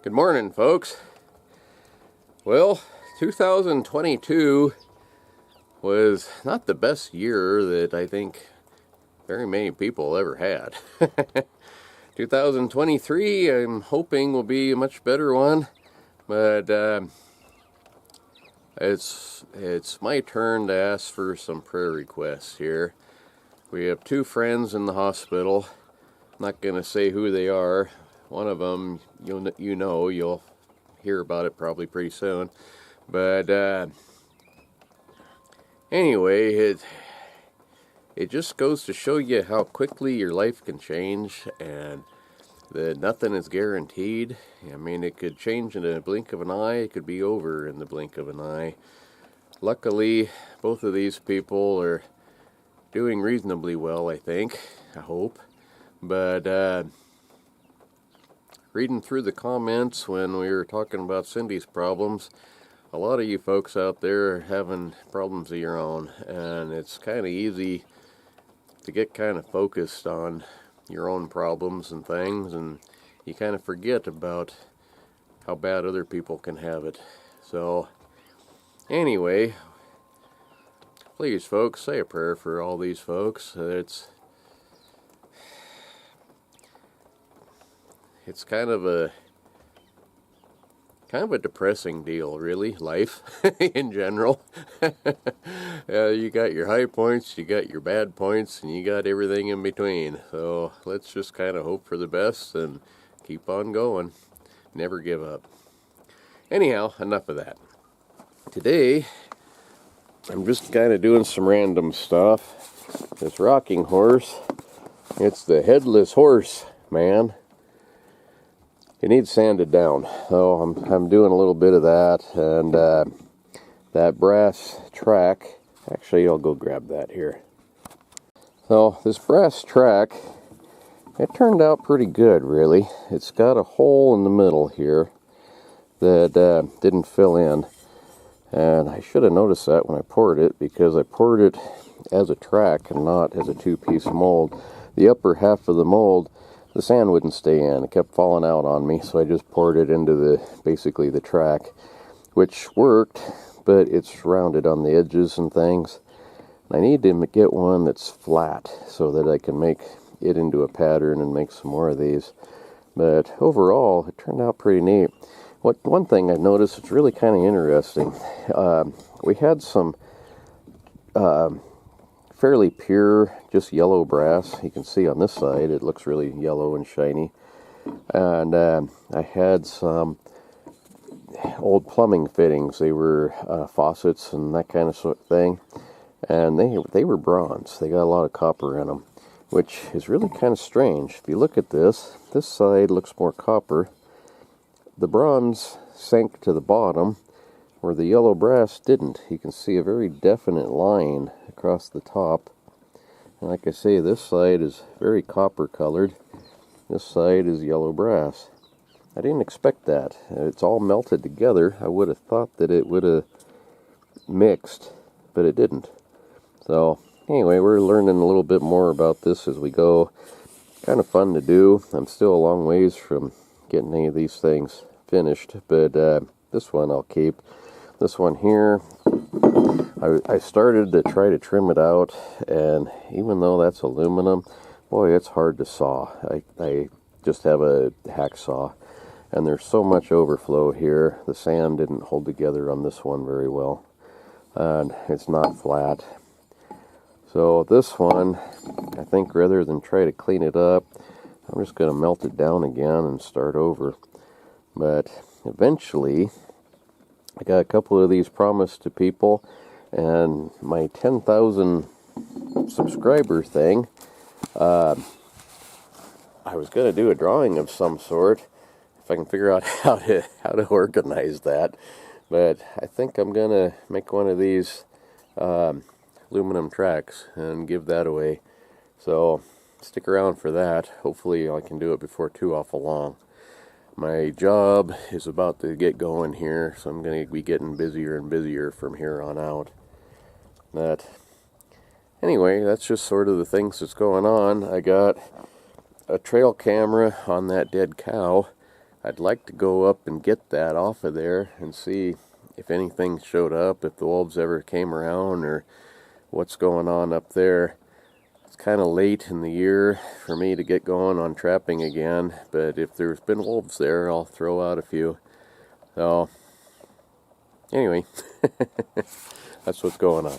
Good morning, folks. Well, 2022 was not the best year that I think very many people ever had. 2023, I'm hoping, will be a much better one, but it's my turn to ask for some prayer requests here. We have two friends in the hospital. I'm not going to say who they are. One of them, you'll hear about it probably pretty soon. But anyway, it just goes to show you how quickly your life can change, and that nothing is guaranteed. I mean, it could change in a blink of an eye. It could be over in the blink of an eye. Luckily, both of these people are doing reasonably well, I think. I hope. But reading through the comments when we were talking about Cindy's problems, a lot of you folks out there are having problems of your own, and it's kind of easy to get kind of focused on your own problems and things, and you kind of forget about how bad other people can have it. So anyway, please, folks, say a prayer for all these folks. It's kind of a depressing deal, really, life in general. You got your high points, you got your bad points, and you got everything in between. So let's just kind of hope for the best and keep on going. Never give up. Anyhow, enough of that. Today, I'm just kind of doing some random stuff. This rocking horse, it's the headless horse, man. It needs sanded down, so I'm doing a little bit of that, and that brass track, actually I'll go grab that here. So this brass track, it turned out pretty good, really. It's got a hole in the middle here that didn't fill in, and I should have noticed that when I poured it, because I poured it as a track and not as a two-piece mold. The upper half of the mold, the sand wouldn't stay in. It kept falling out on me, so I just poured it into basically the track, which worked, but it's rounded on the edges and things. I need to get one that's flat so that I can make it into a pattern and make some more of these. But overall, it turned out pretty neat. One thing I noticed, it's really kind of interesting. We had some fairly pure, just yellow brass. You can see on this side it looks really yellow and shiny. And I had some old plumbing fittings. They were faucets and that kind of thing, and they were bronze. They got a lot of copper in them, which is really kind of strange. If you look at this side looks more copper. The bronze sank to the bottom where the yellow brass didn't. You can see a very definite line across the top. And like I say, this side is very copper colored. This side is yellow brass. I didn't expect that. It's all melted together. I would have thought that it would have mixed, but it didn't. So anyway, we're learning a little bit more about this as we go. Kind of fun to do. I'm still a long ways from getting any of these things finished, but this one I'll keep. This one here, I started to try to trim it out, and even though that's aluminum, boy, it's hard to saw. I just have a hacksaw, and there's so much overflow here. The sand didn't hold together on this one very well, and it's not flat. So this one, I think rather than try to clean it up, I'm just going to melt it down again and start over. But eventually, I got a couple of these promised to people, and my 10,000 subscriber thing, I was going to do a drawing of some sort, if I can figure out how to organize that. But I think I'm going to make one of these aluminum tracks and give that away. So stick around for that. Hopefully I can do it before too awful long. My job is about to get going here, so I'm going to be getting busier and busier from here on out. But anyway, that's just sort of the things that's going on. I got a trail camera on that dead cow. I'd like to go up and get that off of there and see if anything showed up, if the wolves ever came around, or what's going on up there. It's kind of late in the year for me to get going on trapping again, but if there's been wolves there, I'll throw out a few. So, anyway, that's what's going on.